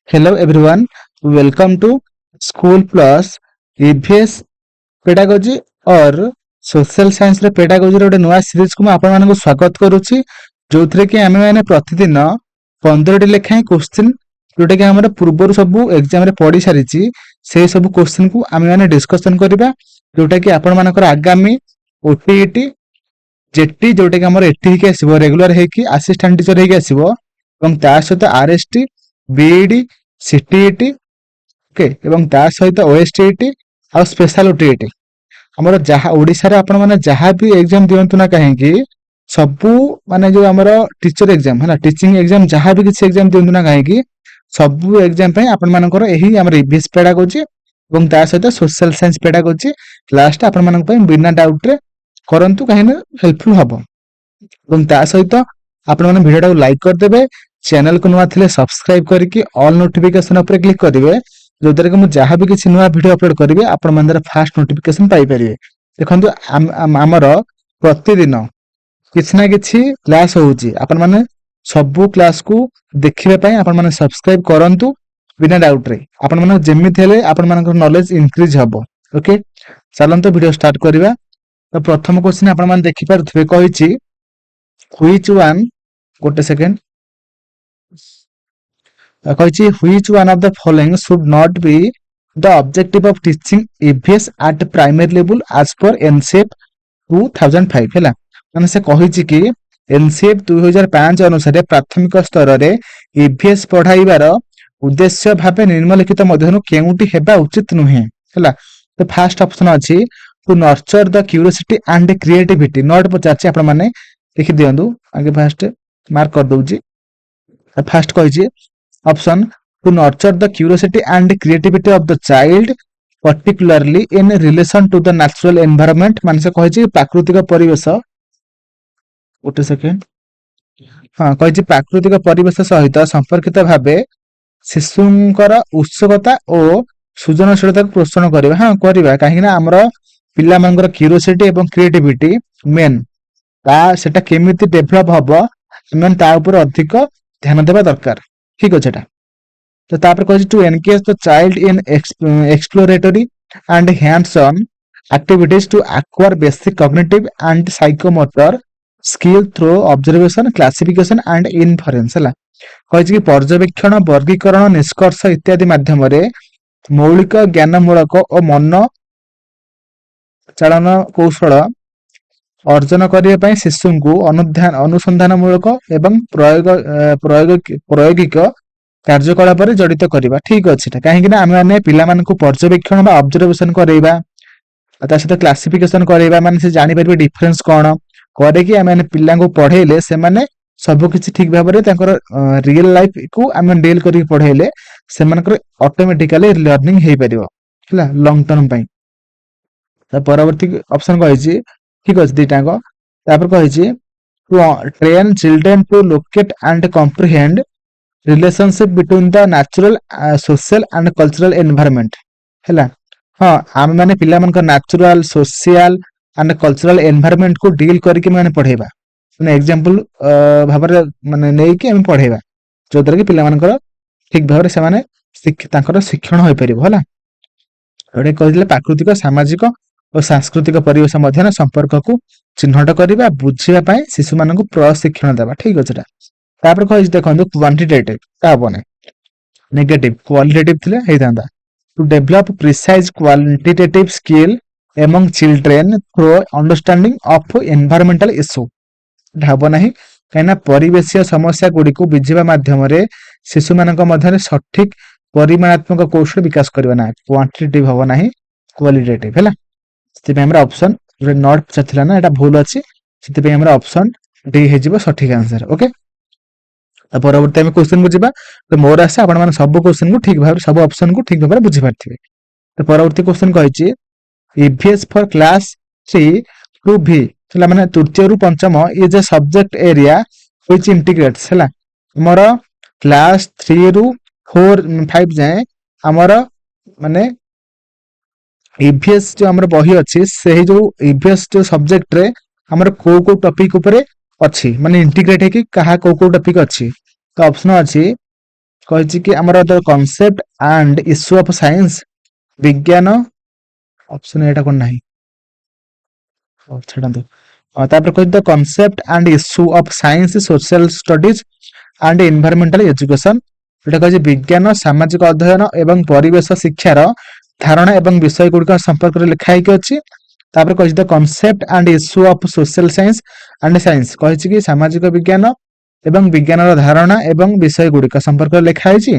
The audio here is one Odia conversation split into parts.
Hello everyone, welcome to School Plus EVS Pedagogy or Social Science रे Pedagogy रे नया सीरीज को मैं आपण मानक स्वागत करूची जोथरे कि आमे माने प्रतिदिन 15 टी लेखाएं क्वेश्चन जोटा कि हमर पूर्व सब एग्जाम रे पढ़ी सारिची से सब क्वेश्चन को आमे माने डिस्कशन करबा जोटा कि आपण मानकर आगामी ओटीईटी जेटी जोटा कि हमर एटी के आसीबो रेगुलर हे कि असिस्टेंट टीचर हे कि आसीबो एवं ता सहित आरएसटी बीईडी सीटीईटी ओके एवं ता सहित ओएसटीईटी आ स्पेशल ओटीईटी हमर जहा ओडिसा रे आपण माने जहा भी एग्जाम दियंतु ना काहेकि सबु माने जो हमर टीचर एग्जाम हला टीचिंग एग्जाम जहा भी किसी एग्जाम दियंतु ना काहेकि सबु एग्जाम पे आपण मानकर एही हमर ईवीएस पेडागोजी एवं ता सहित सोशल साइंस पेडागोजी लास्ट आपण मानक पे बिना डाउट रे करंतु काहेन हेल्पफुल हबो एवं ता सहित आपण माने वीडियो को लाइक कर देबे चैनल को नुआ थिले सब्सक्राइब करके ऑल नोटिफिकेशन ऊपर क्लिक करिवे जो द्वारा कि मु जहा भी किसी नुआ वीडियो अपलोड करिवे आपण मानदर फास्ट नोटिफिकेशन पाई परिवे देखंतु हमर प्रतिदिन किछि ना किछि क्लास होउची आपण माने सबु क्लास को देखिबे पई आपण माने सब्सक्राइब करंतु बिना डाउट रे आपण माने जेमिति हेले आपण मानकर नॉलेज इंक्रीज हबो ओके चलंतु वीडियो स्टार्ट करिवा तो प्रथम क्वेश्चन आपण माने देखि पारुथबे कहिछि व्हिच वन गोटे सेकंड कहिछि which one of the following should not be the objective of teaching EVS at primary level as per NCF 2005 हैला माने से कहिछि कि एनसीएफ 2005 अनुसार प्राथमिक स्तर रे ईवीएस पढाइबार उद्देश्य भाबे निम्नलिखित मध्यनु केउटी हेबा उचित नुहे हैला तो फर्स्ट ऑप्शन अछि to nurture the curiosity and creativity not पचाछि आपण माने देखि दियंदु आगे फर्स्ट मार्क कर दउछि फर्स्ट कहिछि option to nurture the curiosity and creativity of the child particularly in relation to the natural environment माने से कहिछि प्राकृतिक परिवेश ओटे सेकंड हां कहिछि प्राकृतिक परिवेश सहित संपर्कित भाबे शिशुंकर उत्सुकता और सृजनशीलता को प्रोत्साहन करबा हां करबा काहे ना हमर पिल्ला मानकर क्यूरियोसिटी एवं क्रिएटिविटी मेन ता सेटा केमिति डेवलप हबो हम ता ऊपर अधिक ध्यान देबा दरकार ठीक अछि एटा तो तापर कहि to engage the child in exploratory and hands on activities to acquire basic cognitive and psychomotor skill through observation classification and inference हला कहि कि पर्यवेक्षण वर्गीकरण निष्कर्ष इत्यादि माध्यम रे मौलिक ज्ञानमूलक और मन चालन कौशल अर्जन करिया पई शिशु को अनुसंधानमूलक एवं प्रायोगिक कार्यकलाप रे जड़ित करबा ठीक अछि काहे कि ना हम माने पिला मान को पर्यवेक्षण बा ऑब्जर्वेशन करैबा ता सहित क्लासिफिकेशन करैबा माने से जानि परबे डिफरेंस कोन करे कि हम माने पिला को पढेले से माने सब किछि ठीक भाबे रे ताकर रियल लाइफ को हम डील करि पढेले से मानकर ऑटोमेटिकली लर्निंग हे परिबो हला लॉन्ग टर्म पई त परवर्ती ऑप्शन कहिछि ठीक अछि दिटा को तापर कहिछि to train children to locate and comprehend relationship between the natural social and cultural environment हैला हां हम माने पिला मन का natural social and cultural environment को डील करके माने पढेबा माने एग्जांपल भाबरे माने नै कि हम पढेबा जोदर कि पिला मन का ठीक भाबरे से माने तांकर शिक्षण होय परिबो हैला ओडे कहिले प्राकृतिक सामाजिक और सांस्कृतिक परिवेश मध्य संपर्क को चिन्हट करबा बुझिबा पई शिशु मानन को प्रशिक्षण देबा ठीक अछि तापर कहि देखंदु क्वांटिटेटिव का बने नेगेटिव क्वालिटेटिव थिले हे दांदा to develop precise quantitative skill among children through understanding of environmental issue ढाबो नाही काइना परिवेशीय समस्या गुडी को बुझिबा माध्यम रे शिशु मानक मध्य सठिक परिमाणात्मक कौशल विकास करबा ना क्वांटिटेटिव हबो नाही क्वालिटेटिव हैला सेति पे हमरा ऑप्शन जे नॉट पछथिला ना एटा भूल अछि सेति पे हमरा ऑप्शन डी हे जिवो सठिक आंसर ओके परवर्ती में क्वेश्चन बुझिबा तो मोर आशा आपण माने सब क्वेश्चन को ठीक भाबे सब ऑप्शन को ठीक भाबे बुझि पारथिबे तो परवर्ती क्वेश्चन कहिछि ईवीएस फॉर क्लास 3 टू भी हला माने तृतीय रु पंचम is a subject area which integrates हला हमर क्लास 3 रु 4 5 जाए हमर माने ईवीएस जो हमर बही अछि से जो ईवीएस जो सब्जेक्ट रे हमर को टॉपिक ऊपर अछि माने इंटीग्रेट है कि कहा को टॉपिक अछि तो ऑप्शन अछि କହିଛି କି ଆମର the concept and issue of science ବିଜ୍ଞାନ ଅପସନ ଏଟା କଣ ନାହିଁ ଛାଡ଼ନ୍ତୁ ତାପରେ କହିଛି the concept and issue of science social studies and environmental education ଏଟା କହିଛି ବିଜ୍ଞାନ ସାମାଜିକ ଅଧ୍ୟୟନ ଏବଂ ପରିବେଶ ଶିକ୍ଷାର ଧାରଣା ଏବଂ ବିଷୟ ଗୁଡିକ ସମ୍ପର୍କରେ ଲେଖା ହେଇକି ଅଛି ତାପରେ କହିଛି the concept and issue of social science and science କହିଛି କି ସାମାଜିକ ବିଜ୍ଞାନ ଏବଂ ବିଜ୍ଞାନର ଧାରଣା ଏବଂ ବିଷୟ ଗୁଡିକ ସମ୍ପର୍କରେ ଲେଖା ହେଇଛି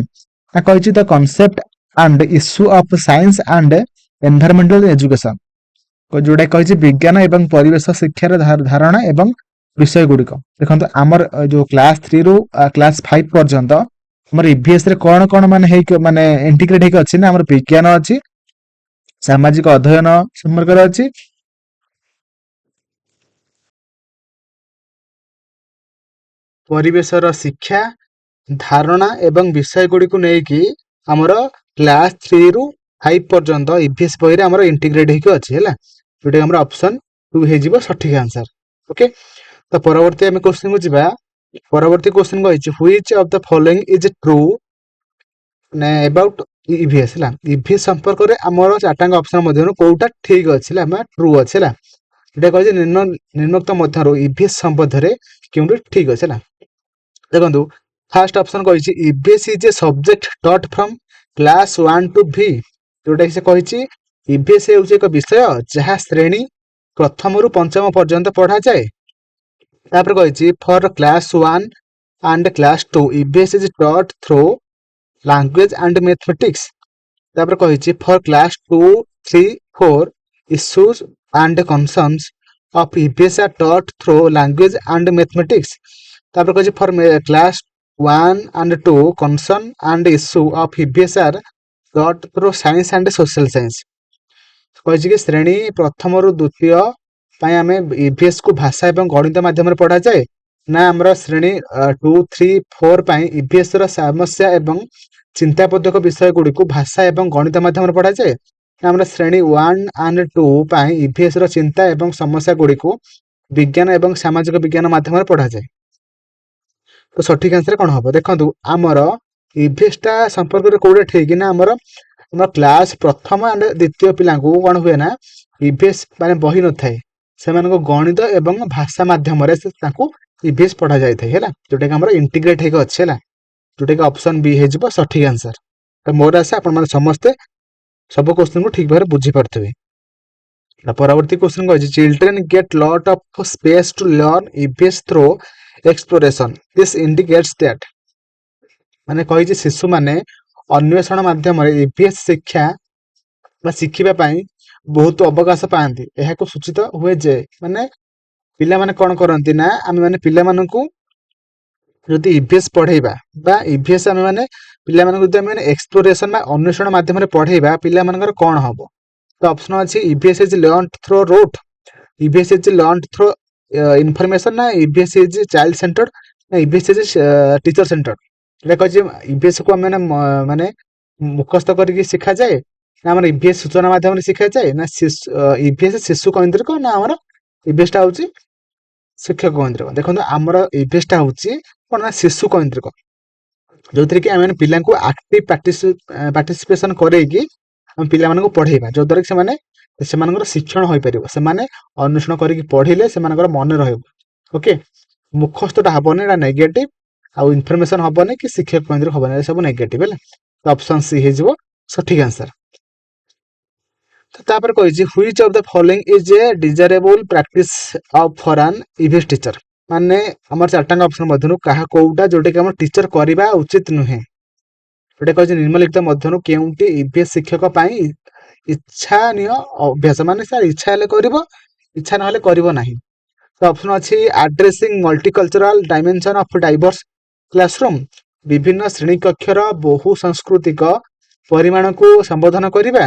ନା କହିଛି the concept and issue of science and environmental education ଯୋଉଟା କହିଛି ବିଜ୍ଞାନ ଏବଂ ପରିବେଶ ଶିକ୍ଷାର ଧାରଣା ଏବଂ ବିଷୟ ଗୁଡିକ ଦେଖନ୍ତୁ ଆମର ଯୋଉ କ୍ଲାସ 3 ରୁ କ୍ଲାସ 5 ପର୍ଯ୍ୟନ୍ତ ଆମର ଇଭିଏସ ରେ କଣ ମାନେ ହେଇକି ମାନେ ଇଣ୍ଟିଗ୍ରେଟ ହେଇକି ଅଛି ନା ଆମର ବିଜ୍ଞାନ ଅଛି ସାମାଜିକ ଅଧ୍ୟୟନ ସମ୍ପର୍କରେ ଅଛି ପରିବେଶର ଶିକ୍ଷା ଧାରଣା ଏବଂ ବିଷୟ ଗୁଡିକୁ ନେଇକି ଆମର କ୍ଲାସ 3 ରୁ 5 ପର୍ଯ୍ୟନ୍ତ ଇଭିଏସ ବହିରେ ଆମର ଇଣ୍ଟିଗ୍ରେଟ ହେଇକି ଅଛି ହେଲା ଯୋଉଟା ଆମର ଅପସନ 2 ହେଇଯିବ ସଠିକ ଆନ୍ସର ଓକେ ତ ପରବର୍ତ୍ତୀ ଆମେ କ୍ୱେଶ୍ଚନ କୁ ଯିବା ପରବର୍ତ୍ତୀ କ୍ୱେଶ୍ଚନ କହିଛି which of the following is true about EVS ହେଲା EVS ସମ୍ପର୍କରେ ଆମର ଚାରିଟାଙ୍କ ଅପସନ ମଧ୍ୟରୁ କୋଉଟା ଠିକ ଅଛି ହେଲା ବା ଟ୍ରୁ ଅଛି ହେଲା ଏଟା କହିଛି ନିମ୍ନୋକ୍ତ ମଧ୍ୟରୁ EVS ସମ୍ବନ୍ଧରେ କେଉଁଟି ଠିକ ଅଛି ହେଲା ଦେଖନ୍ତୁ ଫାର୍ଷ୍ଟ ଅପସନ କହିଛି EVS is a subject taught from class 1 to V ଯୋଉଟା କି ସେ କହିଛି EVS ହେଉଛି ଏକ ବିଷୟ ଯାହା ଶ୍ରେଣୀ ପ୍ରଥମରୁ ପଞ୍ଚମ ପର୍ଯ୍ୟନ୍ତ ପଢାଯାଏ ତାପରେ କହିଛି for class 1 and class 2 EVS is taught through language and mathematics ତାପରେ କହିଛି for class 2 3 4 issues and concerns of EVS are taught through language and mathematics ତାପରେ କହିଛି for class 1 and 2 concern and issue of EVS are taught through science and social science କହିଛି କି ଶ୍ରେଣୀ ପ୍ରଥମରୁ ଦ୍ୱିତୀୟ ପାଇଁ ଆମେ EVS କୁ ଭାଷା ଏବଂ ଗଣିତ ମାଧ୍ୟମରେ ପଢାଯାଏ ନା ଆମର ଶ୍ରେଣୀ 2 3 4 ପାଇଁ EVS ର ସମସ୍ୟା ଏବଂ ଚିନ୍ତାବୋଧକ ବିଷୟ ଗୁଡିକୁ ଭାଷା ଏବଂ ଗଣିତ ମାଧ୍ୟମରେ ପଢାଯାଏ ନା ଆମର ଶ୍ରେଣୀ 1 and 2 ପାଇଁ EVS ର ଚିନ୍ତା ଏବଂ ସମସ୍ୟା ଗୁଡିକୁ ବିଜ୍ଞାନ ଏବଂ ସାମାଜିକ ବିଜ୍ଞାନ ମାଧ୍ୟମରେ ପଢାଯାଏ ତ ସଠିକ ଆନ୍ସର କଣ ହବ ଦେଖନ୍ତୁ ଆମର EVS ଟା ସମ୍ପର୍କରେ କୋଉଟା ଠିକ ନା ଆମର କ୍ଲାସ ପ୍ରଥମ and ଦ୍ୱିତୀୟ ପିଲାଙ୍କୁ କଣ ହୁଏ ନା EVS ମାନେ ବହି ନଥାଏ ସେମାନଙ୍କୁ ଗଣିତ ଏବଂ ଭାଷା ମାଧ୍ୟମରେ ତାଙ୍କୁ EVS ପଢା ଯାଇଥାଏ ହେଲା ଯୋଉଟା କି ଆମର ଇଣ୍ଟିଗ୍ରେଟ ହେଇକି ଅଛି ହେଲା ଯୋଉଟା କି ଅପସନ B ହେଇଯିବ ସଠିକ ଆନ୍ସର ତ ମୋର ଆଶା ଆପଣ ମାନେ ସମସ୍ତେ ସବୁ କ୍ୱେଶ୍ଚନ କୁ ଠିକ ଭାବରେ ବୁଝି ପାରୁଥିବେ ପରବର୍ତ୍ତୀ କ୍ୱେଶ୍ଚନ କହିଛି children get lot of space to learn EVS through exploration this indicates that ମାନେ କହିଛି ଶିଶୁମାନେ ଅନ୍ୱେଷଣ ମାଧ୍ୟମରେ EVS ଶିକ୍ଷା ବା ଶିଖିବା ପାଇଁ ବହୁତ ଅବକାଶ ପାଆନ୍ତି ଏହାକୁ ସୂଚିତ ହୁଏ ଯେ ମାନେ ପିଲାମାନେ କଣ କରନ୍ତି ନା ଆମେ ମାନେ ପିଲାମାନଙ୍କୁ ଯଦି EVS ପଢେଇବା ବା EVS ଆମେ ମାନେ ପିଲାମାନଙ୍କୁ ଯଦି ଆମେ ଏକ୍ସପ୍ଲୋରେସନ ବା ଅନ୍ୱେଷଣ ମାଧ୍ୟମରେ ପଢେଇବା ପିଲାମାନଙ୍କର କଣ ହବ ତ ଅପସନ ଅଛି EVS is learned through rote EVS is learned through information ନା EVS is child centered ନା EVS is teacher centered এটা କହିଛି EVS କୁ ଆମେ ମାନେ ମୁଖସ୍ଥ କରିକି ଶିଖାଯାଏ ନା ଆମର EVS ସୂଚନା ମାଧ୍ୟମରେ ଶିଖାଯାଏ ନା EVS ଶିଶୁ କୈନ୍ଦ୍ରିକ ନା ଆମର EVS ଟା ହଉଛି ଶିକ୍ଷକ କୈନ୍ଦ୍ରିକ ଦେଖନ୍ତୁ ଆମର EVS ଟା ହଉଛି କଣ ନା ଶିଶୁ କୈନ୍ଦ୍ରିକ ଯୋଉଥିରେ କି ଆମେ ପିଲାଙ୍କୁ ଆକ୍ଟିଭ ପାର୍ଟିସିପେସନ କରେଇକି ଆମେ ପିଲାମାନଙ୍କୁ ପଢେଇବା ଯୋଉଦ୍ୱାରା କି ସେମାନଙ୍କର ଶିକ୍ଷଣ ହୋଇପାରିବ ସେମାନେ ଅନ୍ୱେଷଣ କରିକି ପଢିଲେ ସେମାନଙ୍କର ମନେ ରହିବ ଓକେ ମୁଖସ୍ଥଟା ହବନି ଏଟା ନେଗେଟିଭ ଆଉ ଇନଫର୍ମେସନ ହବନି କି ଶିକ୍ଷକ କୈନ୍ଦ୍ରିକ ହବନି ଏ ସବୁ ନେଗେଟିଭ ହେଲା ଅପସନ ସି ହେଇଯିବ ସଠିକ ଆନ୍ସର ତାପରେ କହିଛି which of the following is a desirable practice of for an EVS teacher ମାନେ ଆମର ଚାରିଟାଙ୍କ ଅପସନ ମଧ୍ୟରୁ କାହା କୋଉଟା ଯୋଉଟା କି ଆମର ଟିଚର କରିବା ଉଚିତ ନୁହେଁ ଏଟା କହିଛି ନିମ୍ନଲିଖିତ ମଧ୍ୟରୁ କେଉଁଟି EVS ଶିକ୍ଷକ ପାଇଁ ଇଚ୍ଛାନୀୟ ଅଭ୍ୟାସ ମାନେ ସାର୍ ଇଚ୍ଛା ହେଲେ କରିବ ଇଚ୍ଛା ନହେଲେ କରିବ ନାହିଁ ତ ଅପସନ ଅଛି ଆଡ୍ରେସିଂ ମଲ୍ଟିକଲଚରାଲ ଡାଇମେନସନ ଅଫ ଡାଇଭର୍ସ କ୍ଲାସରୁମ ବିଭିନ୍ନ ଶ୍ରେଣୀ କକ୍ଷର ବହୁ ସାଂସ୍କୃତିକ ପରିମାଣକୁ ସମ୍ବୋଧନ କରିବା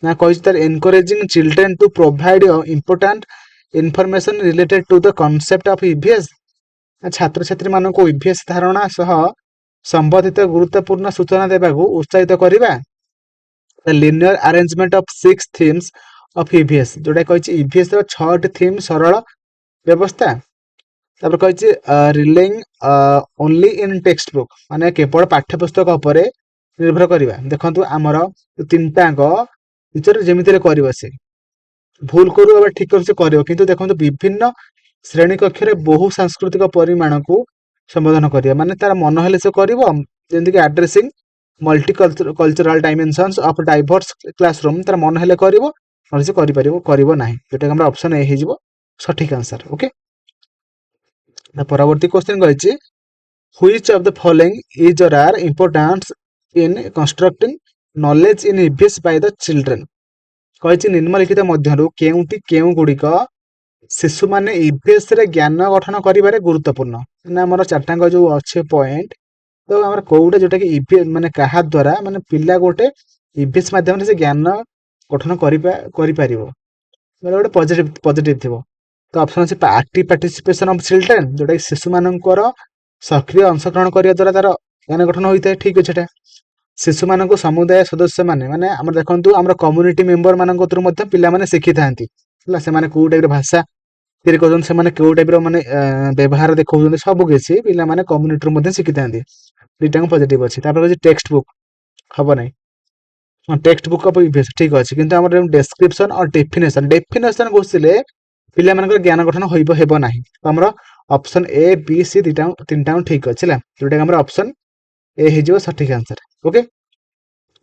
ନା କହିଛି ତାର encouraging children to provide important information related to the concept of EVS ଛାତ୍ରଛାତ୍ରୀ ମାନଙ୍କୁ EVS ଧାରଣା ସହ ସମ୍ବନ୍ଧିତ ଗୁରୁତ୍ୱପୂର୍ଣ୍ଣ ସୂଚନା ଦେବାକୁ ଉତ୍ସାହିତ କରିବା the linear arrangement of 6 themes of EVS ଯୋଉଟା କହିଛି EVS ର 6ଟି ଥିମ୍ ସରଳ ବ୍ୟବସ୍ଥା ତାପରେ କହିଛି ରିଲେଇଂ ଓନ୍ଲି ଇନ୍ टेक्स्ट बुक माने केवल पाठ्यपुस्तक ଉପରେ ନିର୍ଭର କରିବା। ଦେଖନ୍ତୁ ଆମର ତିନିଟାଙ୍କ टीचर ଯେମିତିରେ କରିବ ସେ ଭୁଲ କରୁ ବା ଠିକ କରୁ ସେ କରିବ, କିନ୍ତୁ ଦେଖନ୍ତୁ ବିଭିନ୍ନ ଶ୍ରେଣୀ କକ୍ଷରେ ବହୁ ସାଂସ୍କୃତିକ ପରିମାଣକୁ ସମ୍ବୋଧନ କରିବା, ମାନେ ତାର ମନ ହେଲେ ସେ କରିବ। ଯେମିତିକି addressing multicultural dimensions of diverse classroom ତାର ମନ ହେଲେ କରିବ, ନହେଲେ ସେ କରିବ ନାହିଁ, ଯୋଉଟା ଆମର ଅପସନ ଏ ହେଇଯିବ ସଠିକ आंसर। ओके, ପରବର୍ତ୍ତୀ क्वेश्चन କହିଛି which of the following is or are important in constructing knowledge in EVS by the children। କହିଛି ନିମ୍ନଲିଖିତ ମଧ୍ୟରୁ କେଉଁଟି କେଉଁ ଗୁଡ଼ିକ ଶିଶୁମାନେ ଇଭିଏସ୍ ରେ ଜ୍ଞାନ ଗଠନ କରିବାରେ ଗୁରୁତ୍ୱପୂର୍ଣ୍ଣ। ମାନେ ଆମର ଚାରିଟାଙ୍କ ଯୋଉ ଅଛି ପଏଣ୍ଟ, ତ ଆମର କୋଉଟା ଯୋଉଟା କି ଇଭିଏସ୍ ମାନେ କାହା ଦ୍ୱାରା ମାନେ ପିଲା ଗୋଟେ ଇଭିଏସ୍ ମାଧ୍ୟମରେ ସେ ଜ୍ଞାନ ଗଠନ କରିପାରିବ, ମାନେ ଗୋଟେ ପଜିଟିଭ ଥିବ। ତ ଅପସନ ଅଛି ଆକ୍ଟିଭ ପାର୍ଟିସିପେସନ ଅଫ ଚିଲଡ୍ରେନ୍, ଯୋଉଟା କି ଶିଶୁମାନଙ୍କର ସକ୍ରିୟ ଅଂଶଗ୍ରହଣ କରିବା ଦ୍ୱାରା ତାର ଜ୍ଞାନ ଗଠନ ହୋଇଥାଏ, ଠିକ ଅଛି ଏଟା। ଶିଶୁମାନଙ୍କୁ ସମୁଦାୟ ସଦସ୍ୟ ମାନେ ଆମର ଦେଖନ୍ତୁ ଆମର କମ୍ୟୁନିଟି ମେମ୍ବର ମାନଙ୍କ ଥରୁ ମଧ୍ୟ ପିଲାମାନେ ଶିଖିଥାନ୍ତି ହେଲା, ସେମାନେ କୋଉ ଟାଇପର ଭାଷା ତିଆରି କରୁଛନ୍ତି, ସେମାନେ କୋଉ ଟାଇପର ମାନେ ବ୍ୟବହାର ଦେଖାଉଛନ୍ତି, ସବୁ କିଛି ପିଲାମାନେ କମ୍ୟୁନିଟିରୁ ମଧ୍ୟ ଶିଖିଥାନ୍ତି। ଦୁଇଟାଙ୍କ ପଜିଟିଭ ଅଛି। ତାପରେ ଅଛି टेक्स्ट बुक ହବ ନାହିଁ, टेक्स्ट बुक ଅଫ ଇଭିଏସ୍ ଠିକ ଅଛି, କିନ୍ତୁ ଆମର ଡେସ୍କ୍ରିପସନ ଆଉ ଡେଫିନେସନ ଘୋଷିଲେ ପିଲାମାନଙ୍କର ଜ୍ଞାନ ଗଠନ ହେବ ନାହିଁ। ତ ଆମର ଅପସନ ଏ ବି ସି ତିନିଟା ଠିକ ଅଛି ହେଲା, ଯୋଉଟା ଆମର ଅପସନ ଏ ହେଇଯିବ ସଠିକ आंसर। ओके,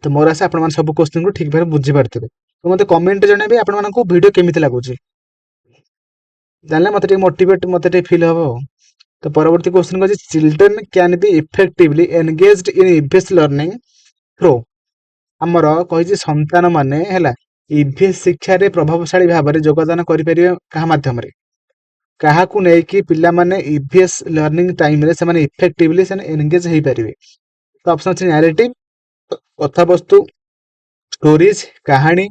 ତ ମୋର ଆଶା ଆପଣ ମାନେ ସବୁ क्वेश्चन को ठीक भाବରେ ବୁଝି ପାରୁଥିବେ। ତ ମତେ କମେଣ୍ଟ ଜଣାଇବେ ଆପଣ ମାନଙ୍କୁ ଭିडियो କେମିତି ଲାଗୁଛି, ଜାଣିଲେ ମତେ ଟିକେ ମୋଟିଭେଟ ମତେ ଟିକେ ଫିଲ୍ ହବ। ତ ପରବର୍ତ୍ତୀ क्वेश्चन କହିଛି children can be effectively engaged in EVS learning through. ଆମର କହିଛି ସନ୍ତାନ ମାନେ ହେଲା ଇଭିଏସ୍ ଶିକ୍ଷାରେ ପ୍ରଭାବଶାଳୀ ଭାବରେ ଯୋଗଦାନ କରିପାରିବେ କାହା ମାଧ୍ୟମରେ, କାହାକୁ ନେଇକି ପିଲାମାନେ ଇଭିଏସ୍ ଲର୍ନିଂ ଟାଇମରେ ସେମାନେ ଇଫେକ୍ଟିଭଲି ସେମାନେ ଏନଗେଜ ହେଇପାରିବେ। ତ ଅପସନ ଅଛି ନ୍ୟାରେଟିଭ କଥାବସ୍ତୁ, स्टोरीज କାହାଣୀ,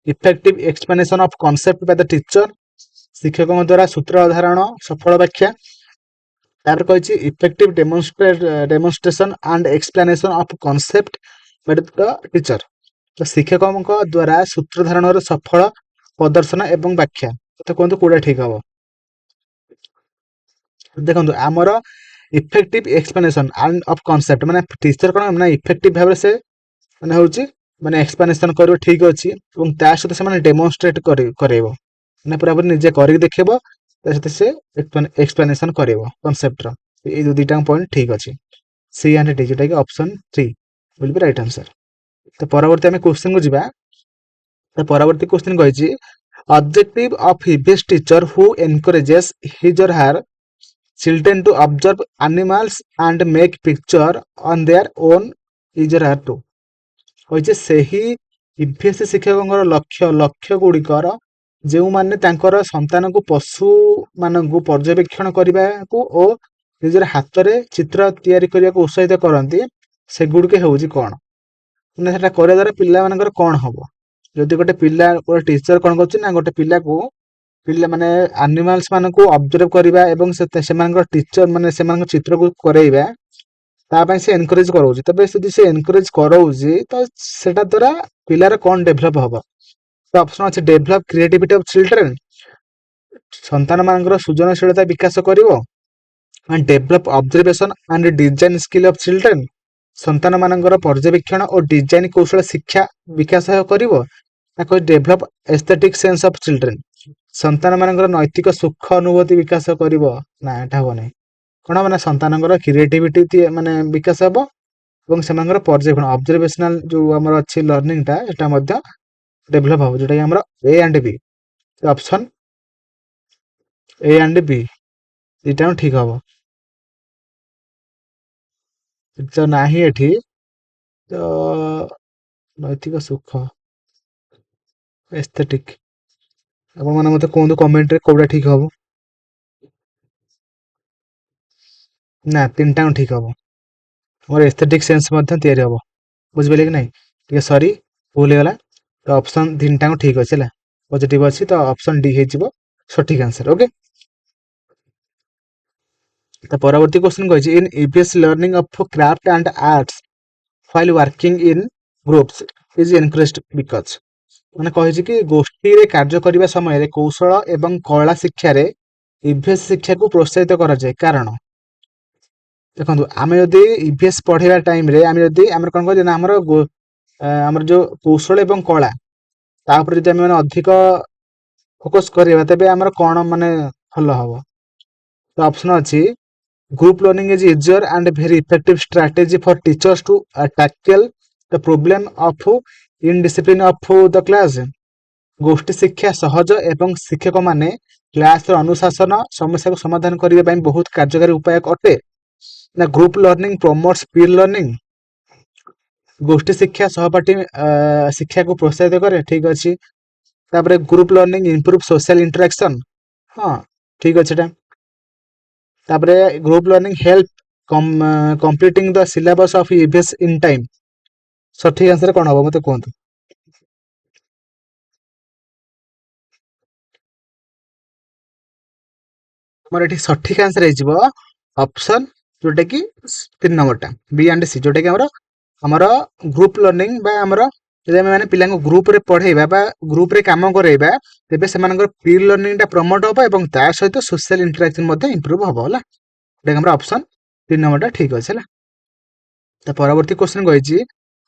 effective explanation of concept Bai the teacher ଶିକ୍ଷକଙ୍କ ଦ୍ୱାରା ସୂତ୍ର ଉଦାହରଣ ସଫଳ ବ୍ୟାଖ୍ୟା। ତାପରେ କହିଛି effective demonstration and explanation of concept Bai the teacher, ତ ଶିକ୍ଷକଙ୍କ ଦ୍ୱାରା ସୂତ୍ର ଧାରଣର ସଫଳ ପ୍ରଦର୍ଶନ ଏବଂ ବ୍ୟାଖ୍ୟା। ତ କୁହନ୍ତୁ କୋଉଟା ଠିକ ହବ। ଦେଖନ୍ତୁ ଆମର effective explanation and of concept ମାନେ ଟିଚର କଣ ନା ଇଫେକ୍ଟିଭ ଭାବରେ ସେ ମାନେ ହଉଛି ମାନେ ଏକ୍ସପ୍ଲାନେସନ କରିବ, ଠିକ ଅଛି, ଏବଂ ତା ସହିତ ସେମାନେ ଡେମୋନଷ୍ଟ୍ରେଟ କରେଇବ, ମାନେ ପୁରାପୁରି ନିଜେ କରିକି ଦେଖେଇବ, ତା ସହିତ ସେ ଏକ୍ସପ୍ଲାନେସନ କରେଇବ କନସେପ୍ଟର। ଏଇ ଦୁଇଟା ପଏଣ୍ଟ ଠିକ ଅଛି, ସି ଆଣ୍ଡ ଡି, ଯୋଉଟା କି option 3 will be right answer। ତ ପରବର୍ତ୍ତୀ ଆମେ क्वेश्चन को ଯିବା। ତ ପରବର୍ତ୍ତୀ क्वेश्चन କହିଛି objective of EVS teacher who encourages his or her children to observe animals and make picture on their own is or her too। କହିଛି ସେହି ଇଭିଏସ୍ ଶିକ୍ଷକଙ୍କର ଲକ୍ଷ୍ୟ ଗୁଡ଼ିକର ଯେଉଁମାନେ ତାଙ୍କର ସନ୍ତାନକୁ ପଶୁ ମାନଙ୍କୁ ପର୍ଯ୍ୟବେକ୍ଷଣ କରିବାକୁ ଓ ନିଜର ହାତରେ ଚିତ୍ର ତିଆରି କରିବାକୁ ଉତ୍ସାହିତ କରନ୍ତି, ସେଗୁଡ଼ିକ ହେଉଛି କଣ। ମାନେ ସେଟା କରିବା ଦ୍ୱାରା ପିଲାମାନଙ୍କର କଣ ହବ। ଯଦି ଗୋଟେ ପିଲା ଗୋଟେ ଟିଚର କଣ କରୁଛି ନା ଗୋଟେ ପିଲାକୁ ମାନେ ଆନିମାଲ୍ସ ମାନଙ୍କୁ ଅବଜର୍ଭ କରିବା ଏବଂ ସେମାନଙ୍କର ଟିଚର ମାନେ ସେମାନଙ୍କ ଚିତ୍ରକୁ କରେଇବା, ତା ପାଇଁ ସେ ଏନକରେଜ କରଉଛି। ତେବେ ଯଦି ସେ ଏନକରେଜ କରଉଛି ତ ସେଟା ଦ୍ୱାରା ପିଲାର କଣ ଡେଭଲପ ହବ। ତ ଅପସନ ଅଛି ଡେଭଲପ କ୍ରିଏଟିଭିଟି ଅଫ ଚିଲଡ୍ରେନ୍, ସନ୍ତାନ ମାନଙ୍କର ସୃଜନଶୀଳତା ବିକାଶ କରିବ, develop observation and design skill of children, ସନ୍ତାନ ମାନଙ୍କର ପର୍ଯ୍ୟବେକ୍ଷଣ ଓ ଡିଜାଇନ କୌଶଳ ଶିକ୍ଷା ବିକାଶ କରିବ, ନା କହି ଡେଭଲପ ଏସ୍ଥେଟିକ ସେନ୍ସ ଅଫ ଚିଲଡ୍ରେନ୍, ସନ୍ତାନ ମାନଙ୍କର ନୈତିକ ସୁଖ ଅନୁଭୂତି ବିକାଶ କରିବ। ନା ଏଟା ହବ ନାହିଁ, କଣ ମାନେ ସନ୍ତାନଙ୍କର କ୍ରିଏଟିଭିଟି ମାନେ ବିକାଶ ହବ ଏବଂ ସେମାନଙ୍କର ପର୍ଯ୍ୟବେକ୍ଷଣ ଅବଜରଭେସନାଲ ଯୋଉ ଆମର ଅଛି ଲର୍ନିଂ ଟା ଏଟା ମଧ୍ୟ ଡେଭଲପ ହବ, ଯୋଉଟା କି ଆମର A and B, option A and B ଏଇଟା ଠିକ ହବ। ତ ନାହିଁ ଏଠି, ତ ନୈତିକ ସୁଖ ଏସ୍ଥେଟିକ, ଆପଣ ମାନେ ମତେ କୁହନ୍ତୁ କମେଣ୍ଟରେ କୋଉଟା ଠିକ ହବ। ନା ତିନିଟା ଠିକ ହବ, ମୋର ଏସ୍ଥେଟିକ ସେନ୍ସ ମଧ୍ୟ ତିଆରି ହବ, ବୁଝିପାରିଲେ କି ନାଇଁ। ଟିକେ ସରି ଭୁଲ ହେଇଗଲା। ତ ଅପସନ ତିନିଟା ଠିକ ଅଛି ହେଲା, ପଜିଟିଭ ଅଛି, ତ ଅପସନ ଡି ହେଇଯିବ ସଠିକ आंसर। ओके, ତ ପରବର୍ତ୍ତୀ क्वेश्चन କହିଛି in EVS learning of craft and arts while working in groups is encouraged because, ମାନେ କହିଛି କି ଗୋଷ୍ଠୀରେ କାର୍ଯ୍ୟ କରିବା ସମୟରେ କୌଶଳ ଏବଂ କଳା ଶିକ୍ଷାରେ ଇଭିଏସ୍ ଶିକ୍ଷାକୁ ପ୍ରୋତ୍ସାହିତ କରାଯାଏ। କାରଣ ଦେଖନ୍ତୁ ଆମେ ଯଦି ଇଭିଏସ୍ ପଢେଇବା ଟାଇମରେ ଆମେ ଯଦି ଆମର କଣ କରିବା ନା ଆମର ଯୋଉ କୌଶଳ ଏବଂ କଳା ତା ଉପରେ ଯଦି ଆମେ ମାନେ ଅଧିକ ଫୋକସ କରିବା ତେବେ ଆମର କଣ ମାନେ ଭଲ ହବ। ତ ଅପସନ ଅଛି group learning is easier and very effective strategy for teachers to tackle the problem of indiscipline of the class. ଗୋଷ୍ଠୀ ଶିକ୍ଷା ସହଜ ଏବଂ ଶିକ୍ଷକ ମାନେ କ୍ଲାସର ଅନୁଶାସନ ସମସ୍ୟାକୁ ସମାଧାନ କରିବା ପାଇଁ ବହୁତ କାର୍ଯ୍ୟକାରୀ ଉପାୟ ଅଟେ। ନା group learning promotes peer learning. ଗୋଷ୍ଠୀ ଶିକ୍ଷା ସହପାଠୀ ଶିକ୍ଷାକୁ ପ୍ରୋତ୍ସାହିତ କରେ। ଠିକ ଅଛି। ତାପରେ group learning improve social interaction. ହଁ ଠିକ ଅଛି ଏଟା। ତାପରେ group learning help completing the syllabus of EVS in time. ସଠିକ ଆନ୍ସର କଣ ହବ ମତେ କୁହନ୍ତୁ। ଆମର ଏଠି ସଠିକ ଆନ୍ସର ହେଇଯିବ ଅପସନ ଯୋଉଟା କି 3 ନମ୍ବରଟା ବି ଆଣ୍ଡ ସି, ଯୋଉଟା କି ଆମର ଗ୍ରୁପ ଲର୍ନିଂ ବା ଆମର ଯଦି ଆମେ ମାନେ ପିଲାଙ୍କୁ ଗ୍ରୁପରେ ପଢେଇବା ବା ଗ୍ରୁପରେ କାମ କରାଇବା ତେବେ ସେମାନଙ୍କର ପିୟର ଲର୍ନିଂ ଟା ପ୍ରମୋଟ ହବ ଏବଂ ତା ସହିତ ସୋସିଆଲ ଇଣ୍ଟରାକ୍ସନ ମଧ୍ୟ ଇମ୍ପ୍ରୁଭ ହବ ହେଲା। ଏଟା ଆମର ଅପସନ 3 ନମ୍ବରଟା ଠିକ ଅଛି ହେଲା। ତ ପରବର୍ତ୍ତୀ କ୍ୱେଶ୍ଚନ କହିଛି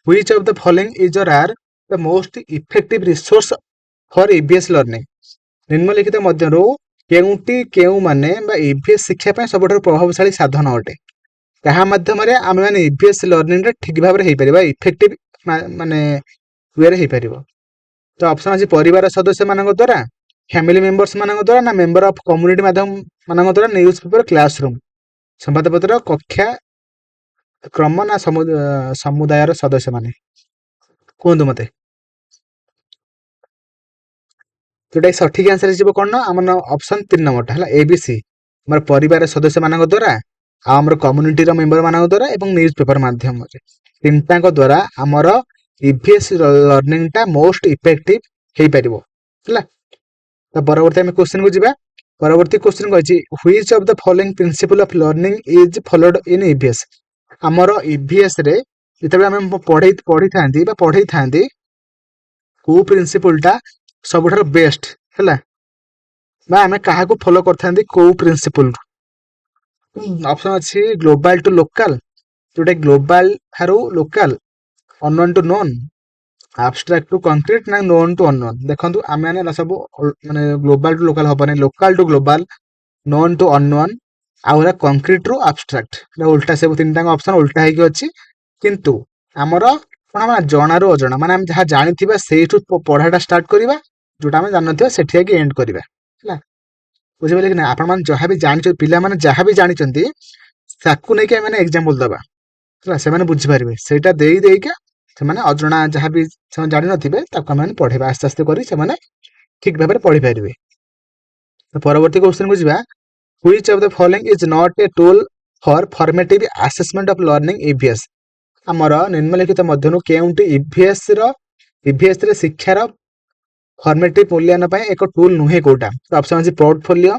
which of the following is or are the most effective resource for EVS learning। ନିମ୍ନଲିଖିତ ମଧ୍ୟରୁ କେଉଁମାନେ ବା ଇଭିଏସ୍ ଶିକ୍ଷା ପାଇଁ ସବୁଠାରୁ ପ୍ରଭାବଶାଳୀ ସାଧନ ଅଟେ। ତାହା ମାଧ୍ୟମରେ ଆମେ ମାନେ ଇଭିଏସ୍ ଲର୍ନିଂଟା ଠିକ ଭାବରେ ହେଇପାରିବ, ଇଫେକ୍ଟିଭ ମାନେ ୱେରେ ହେଇପାରିବ। ତ ଅପସନ ଅଛି ପରିବାର ସଦସ୍ୟ ମାନଙ୍କ ଦ୍ୱାରା, ଫ୍ୟାମିଲି ମେମ୍ବର୍ସ ମାନଙ୍କ ଦ୍ୱାରା, ନା ମେମ୍ବର ଅଫ କମ୍ୟୁନିଟି ମାଧ୍ୟମ ମାନଙ୍କ ଦ୍ୱାରା, ନ୍ୟୁଜ ପେପର, କ୍ଲାସରୁମ, ସମ୍ବାଦପତ୍ର, କକ୍ଷା କ୍ରମ, ନା ସମୁଦାୟର ସଦସ୍ୟ ମାନେ। କୁହନ୍ତୁ ମତେ। ଯୋଉଟା ସଠିକ ଆନ୍ସର ହେଇଯିବ କଣ ନା ଆମର ଅପସନ 3 ନମ୍ବରଟା ହେଲା ଏ ବି ସି। ଆମର ପରିବାର ସଦସ୍ୟ ମାନଙ୍କ ଦ୍ୱାରା, ଆଉ ଆମର କମ୍ୟୁନିଟିର ମେମ୍ବର ମାନଙ୍କ ଦ୍ୱାରା ଏବଂ ନ୍ୟୁଜ ପେପର ମାଧ୍ୟମରେ, ତିନିଟାଙ୍କ ଦ୍ୱାରା ଆମର ଇଭିଏସ୍ ଲର୍ନିଂ ଟା ମୋଷ୍ଟ ଇଫେକ୍ଟିଭ ହେଇପାରିବ ହେଲା। ତ ପରବର୍ତ୍ତୀ ଆମେ କ୍ୱେଶ୍ଚନ କୁ ଯିବା। ପରବର୍ତ୍ତୀ କ୍ୱେଶ୍ଚନ କହିଛି which of the following principle of learning is followed in EVS। ଆମର EVS ରେ ଯେତେବେଳେ ଆମେ ପଢେଇଥାନ୍ତି କୋଉ ପ୍ରିନ୍ସିପଲ ଟା ସବୁଠାରୁ ବେଷ୍ଟ ହେଲା, ବା ଆମେ କାହାକୁ ଫଲୋ କରିଥାନ୍ତି କୋଉ ପ୍ରିନ୍ସିପଲ। ଅପସନ ଅଛି ଗ୍ଲୋବାଲ ଟୁ ଲୋକାଲ, ଯୋଉଟା ଗ୍ଲୋବାଲ ଠାରୁ local, unknown to known, abstract to concrete, ନା ନୋନ ଟୁ ଅନନୋନ। ଦେଖନ୍ତୁ ଆମେ ମାନେ ସବୁ ମାନେ ଗ୍ଲୋବାଲ ଟୁ ଲୋକାଲ ହବନି, local to global, known to unknown, ଆଉ ହେଲା କଂକ୍ରିଟ ରୁ ଆବଷ୍ଟ୍ରାକ୍ଟ। ଉଲ୍ଟା ସବୁ ତିନିଟାଙ୍କ ଅପସନ ଉଲ୍ଟା ହେଇକି ଅଛି। କିନ୍ତୁ ଆମର କଣ ହବ ନା ଜଣାରୁ ଅଜଣା, ମାନେ ଆମେ ଯାହା ଜାଣିଥିବା ସେଇଠୁ ପଢାଟା ଷ୍ଟାର୍ଟ କରିବା, ଯୋଉଟା ଆମେ ଜାଣିନଥିବା ସେଠି ଯାଇକି ଏଣ୍ଡ କରିବା ହେଲା। ବୁଝିପାରିଲେ କି ନା? ଆପଣ ମାନେ ଯାହା ବି ଜାଣିଛନ୍ତି, ପିଲାମାନେ ଯାହା ବି ଜାଣିଛନ୍ତି ତାକୁ ନେଇକି ଆମେ ଏକ୍ସାମ୍ପଲ ଦବା ହେଲା, ସେମାନେ ବୁଝିପାରିବେ। ସେଇଟା ଦେଇକା ସେମାନେ ଅଜଣା ଯାହା ବି ସେମାନେ ଜାଣିନଥିବେ ତାକୁ ଆମେ ପଢେଇବା, ଆସ୍ତେ ଆସ୍ତେ କରି ସେମାନେ ଠିକ ଭାବରେ ପଢିପାରିବେ। ପରବର୍ତ୍ତୀ କ୍ୱେଶ୍ଚନ କୁ ଯିବା। which of the following is not a tool for formative assessment of learning EVS। ଆମର ନିମ୍ନଲିଖିତ ମଧ୍ୟରୁ କେଉଁଟି EVS ରେ ଶିକ୍ଷାର ଫର୍ମେଟିଭ ମୂଲ୍ୟାୟନ ପାଇଁ ଏକ ଟୁଲ ନୁହେଁ କୋଉଟା। ଅପସନ ଅଛି ପୋର୍ଟଫୋଲିଓ,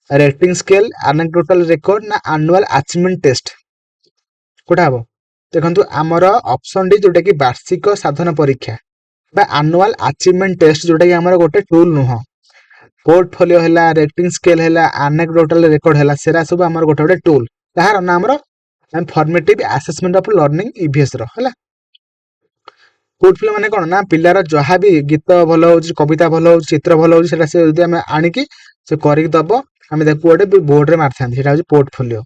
ରେଟିଂ ସ୍କେଲ, ଆନେକ୍ଡୋଟାଲ ରେକର୍ଡ, ନା ଆନୁଆଲ ଆଚିଭମେଣ୍ଟ ଟେଷ୍ଟ। କୋଉଟା ହବ? ଦେଖନ୍ତୁ ଆମର ଅପସନ ଡି ଯୋଉଟା କି ବାର୍ଷିକ ସାଧନ ପରୀକ୍ଷା ବା ଆନୁଆଲ ଆଚିଭମେଣ୍ଟ ଟେଷ୍ଟ, ଯୋଉଟା କି ଆମର ଗୋଟେ ଟୁଲ ନୁହଁ। ପୋର୍ଟଫୋଲିଓ ହେଲା, ରେଟିଂ ସ୍କେଲ ହେଲା, ଆନେକ୍ଡୋଟାଲ ରେକର୍ଡ ହେଲା, ସେରା ସବୁ ଆମର ଗୋଟେ ଟୁଲ। ତାହାର ନା ଆମର ଫର୍ମେଟିଭ ଆସେସମେଣ୍ଟ ଅଫ ଲର୍ନିଂ EVS ର ହେଲା। ପୋର୍ଟଫୋଲିଓ ମାନେ କଣ ନା ପିଲାର ଯାହା ବି ଗୀତ ଭଲ ହଉଛି, କବିତା ଭଲ ହଉଛି, ଚିତ୍ର ଭଲ ହଉଛି, ସେଟା ସେ ଯଦି ଆମେ ଆଣିକି ସେ କରିକି ଦବ, ଆମେ ତାକୁ ଗୋଟେ ବୋର୍ଡରେ ମାରିଥାନ୍ତି, ସେଟା ହଉଛି ପୋର୍ଟଫୋଲିଓ।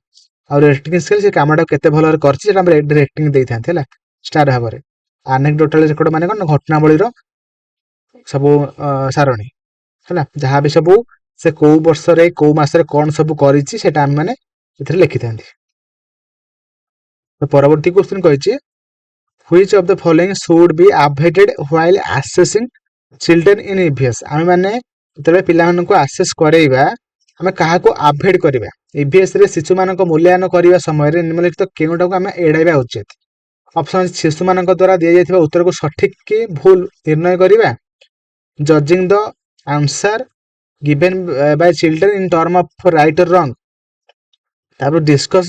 ଆଉ ରେଟିଂ ସ୍କେଲ ସେ କାମଟା କେତେ ଭଲରେ କରିଛି ସେଟା ଆମେ ରେଟିଂ ଦେଇଥାନ୍ତି ହେଲା, ଷ୍ଟାର ଭାବରେ। ଆନେକ୍ଡୋଟାଲ ରେକର୍ଡ ମାନେ କଣ, ଘଟଣାବଳୀର ସବୁ ସାରଣୀ ହେଲା, ଯାହା ବି ସବୁ ସେ କୋଉ ବର୍ଷରେ କୋଉ ମାସରେ କଣ ସବୁ କରିଛି ସେଟା ଆମେ ମାନେ ଏଥିରେ ଲେଖିଥାନ୍ତି। ପରବର୍ତ୍ତୀ କ୍ୱେଶ୍ଚନ କହିଛି which of the following should be avoided while assessing children in EVS। ଆମେ ମାନେ ଯେତେବେଳେ ପିଲାମାନଙ୍କୁ ଆସେସ କରେଇବା ଆମେ କାହାକୁ ଆଭଏଡ କରିବା? EVS ରେ ଶିଶୁମାନଙ୍କ ମୂଲ୍ୟାୟନ କରିବା ସମୟରେ ନିମ୍ନଲିଖିତ କେଉଁଟାକୁ ଆମେ ଏଡାଇବା ଉଚିତ। ଅପସନ ଶିଶୁମାନଙ୍କ ଦ୍ୱାରା ଦିଆଯାଇଥିବା ଉତ୍ତରକୁ ସଠିକ କି ଭୁଲ ନିର୍ଣ୍ଣୟ କରିବା, ଜଜିଂ ଦ answer given by children in term of right or wrong, ତାପରେ discuss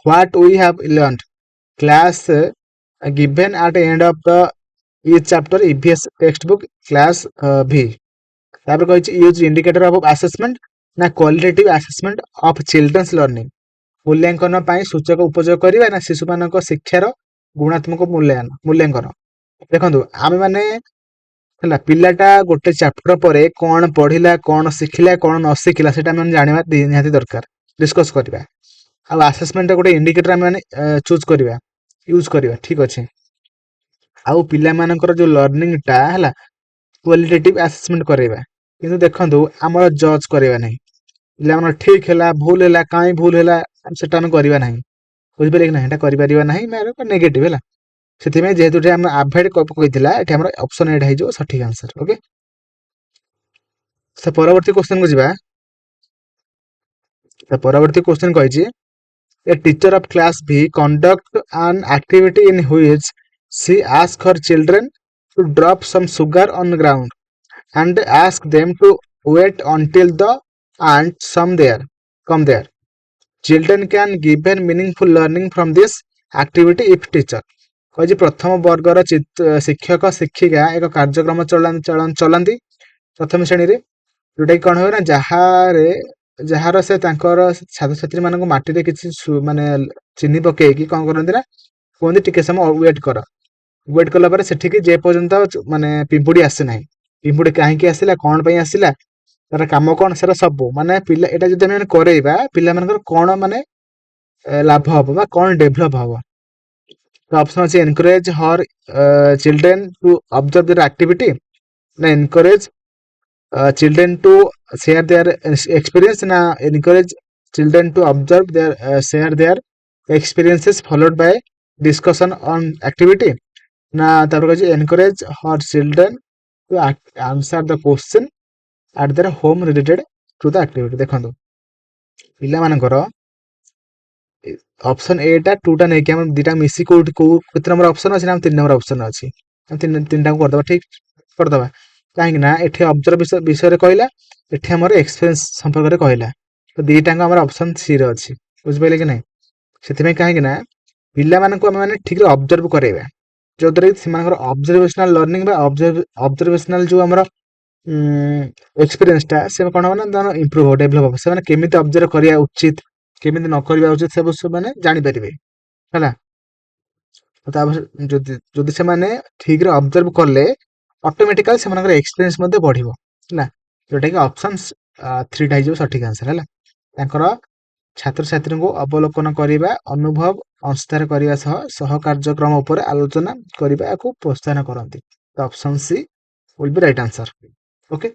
what we have learned, class given at the end of the each chapter EVS textbook class V। ତାପରେ କହିଛି use indicator of assessment, ନା କ୍ୱାଲିଟେଟିଭ ଆସେସମେଣ୍ଟ ଅଫ ଚିଲଡ୍ରେନ୍ସ ଲର୍ଣ୍ଣିଂ, ମୂଲ୍ୟାଙ୍କନ ପାଇଁ ସୂଚକ ଉପଯୋଗ କରିବା ନା ଶିଶୁମାନଙ୍କ ଶିକ୍ଷାର ଗୁଣାତ୍ମକ ମୂଲ୍ୟାଙ୍କନ। ଦେଖନ୍ତୁ ଆମେ ମାନେ ହେଲା ପିଲାଟା ଗୋଟେ ଚାପ୍ଟର ପରେ କଣ ପଢିଲା, କଣ ଶିଖିଲା, କଣ ନ ଶିଖିଲା ସେଟା ଆମେ ଜାଣିବା ନିହାତି ଦରକାର, ଡିସ୍କସ କରିବା। ଆଉ ଆସେସମେଣ୍ଟ ଗୋଟେ ଇଣ୍ଡିକେଟର ଆମେ ମାନେ ଚୁଜ କରିବା, ୟୁଜ କରିବା, ଠିକ ଅଛି। ଆଉ ପିଲାମାନଙ୍କର ଯୋଉ ଲର୍ଣ୍ଣିଂ ଟା ହେଲା କ୍ୱାଲିଟେଟିଭ ଆସେସମେଣ୍ଟ କରାଇବା, କିନ୍ତୁ ଦେଖନ୍ତୁ ଆମର ଜଜ କରିବା ନାହିଁ। ପିଲାମାନଙ୍କର ଠିକ ହେଲା ଭୁଲ ହେଲା, କାହିଁ ଭୁଲ ହେଲା ସେଟା ଆମେ କରିବା ନାହିଁ, ବୁଝିପାରିଲେ କି ନାହିଁ? ଏଟା କରିପାରିବା ନାହିଁ, ନେଗେଟିଭ ହେଲା। ସେଥିପାଇଁ ଯେହେତୁ ଏଠି ଆମେ ଆଭଏଡ କହିଥିଲା, ଏଠି ଆମର ଅପସନ ଏଇଟା ହେଇଯିବ ସଠିକ ଆନ୍ସର। ଓକେ, ସେ ପରବର୍ତ୍ତୀ କ୍ୱେଶ୍ଚନ କୁ ଯିବା। ପରବର୍ତ୍ତୀ କ୍ୱେଶ୍ଚନ କହିଛି, a teacher of class B conduct an activity in which she asks her children to drop some sugar on the ground and ask them to wait until the ants come there. Children can given meaningful learning from this activity if teacher। କହିଛି ପ୍ରଥମ ବର୍ଗର ଶିକ୍ଷକ ଶିକ୍ଷିକା ଏକ କାର୍ଯ୍ୟକ୍ରମ ଚଲାନ୍ତି ପ୍ରଥମ ଶ୍ରେଣୀରେ, ଯୋଉଟା କି କଣ ହୁଏ ନା ଯାହାର ସେ ତାଙ୍କର ଛାତ୍ରଛାତ୍ରୀ ମାନଙ୍କୁ ମାଟିରେ କିଛି ମାନେ ଚିନି ପକେଇକି କଣ କରନ୍ତି ନା କୁହନ୍ତି ଟିକେ ସମୟ ୱେଟ୍ କର। ୱେଟ୍ କଲା ପରେ ସେଠିକି ଯେ ପର୍ଯ୍ୟନ୍ତ ମାନେ ପିମ୍ପୁଡି ଆସେ ନାହିଁ, ପିମ୍ପୁଡି କାହିଁକି ଆସିଲା, କଣ ପାଇଁ ଆସିଲା, ତାର କାମ କଣ, ସେଟା ସବୁ ମାନେ ପିଲା ଏଇଟା ଯଦି ଆମେ କରେଇବା ପିଲାମାନଙ୍କର କଣ ମାନେ ଲାଭ ହବ ବା କଣ ଡେଭଲପ ହବ। ତ ଅପସନ ଅଛି encourage her children to observe their activity, ନା encourage children to share their experience, na encourage children to observe their share their experiences followed by discussion on activity, na ତାପରେ କହିଛି encourage her children to answer the question at their home related to the activity। ଦେଖନ୍ତୁ ପିଲାମାନଙ୍କର ଅପସନ ଏ ଟା 2 ଟା ନେଇକି ଆମେ ଦିଟା ମିଶି କେତେ ନମ୍ବର ଅପସନ ଅଛି ନା 3 ନମ୍ବର ଅପସନ ଅଛି, ଆମେ ତିନିଟାକୁ କରିଦବା, ଠିକ କରିଦବା। କାହିଁକି ନା ଏଠି ଅବଜର୍ଭ ବିଷୟରେ କହିଲା, ଏଠି ଆମର ଏକ୍ସପିରିଏନ୍ସ ସମ୍ପର୍କରେ କହିଲା, ତ ଦିଟାଙ୍କ ଆମର ଅପସନ ସି ରେ ଅଛି, ବୁଝିପାରିଲେ କି ନାହିଁ? ସେଥିପାଇଁ କାହିଁକି ନା ପିଲାମାନଙ୍କୁ ଆମେ ମାନେ ଠିକରେ ଅବଜର୍ଭ କରାଇବା, ଯୋଉଦ୍ୱାରା କି ସେମାନଙ୍କର ଅବଜରଭେସନାଲ ଲର୍ଣ୍ଣିଂ ବା ଅବଜରଭେସନାଲ ଯୋଉ ଆମର ଏକ୍ସପିରିଏନ୍ସ ଟା ସେ କଣ ହବ ନା ଇମ୍ପ୍ରୁଭ ହବ, ଡେଭଲପ ହବ। ସେମାନେ କେମିତି ଅବଜର୍ଭ କରିବା ଉଚିତ, କେମିତି ନ କରିବା ଉଚିତ, ସବୁ ସେମାନେ ଜାଣିପାରିବେ ହେଲା। ତାପରେ ଯଦି ସେମାନେ ଠିକରେ ଅବଜର୍ଭ କଲେ ଅଟୋମେଟିକାଲି ସେମାନଙ୍କର ଏକ୍ସପିରିଏନ୍ସ ମଧ୍ୟ ବଢିବ ହେଲା, ଯୋଉଟା କି ଅପସନ 3 ଟା ହେଇଯିବ ସଠିକ ଆନ୍ସର ହେଲା। ତାଙ୍କର ଛାତ୍ରଛାତ୍ରୀଙ୍କୁ ଅବଲୋକନ କରିବା, ଅନୁଭବ ଅଂଶୀଦାର କରିବା ସହ କାର୍ଯ୍ୟକ୍ରମ ଉପରେ ଆଲୋଚନା କରିବାକୁ ପ୍ରୋତ୍ସାହନ କରନ୍ତି। ତ option C will be right answer। Okay.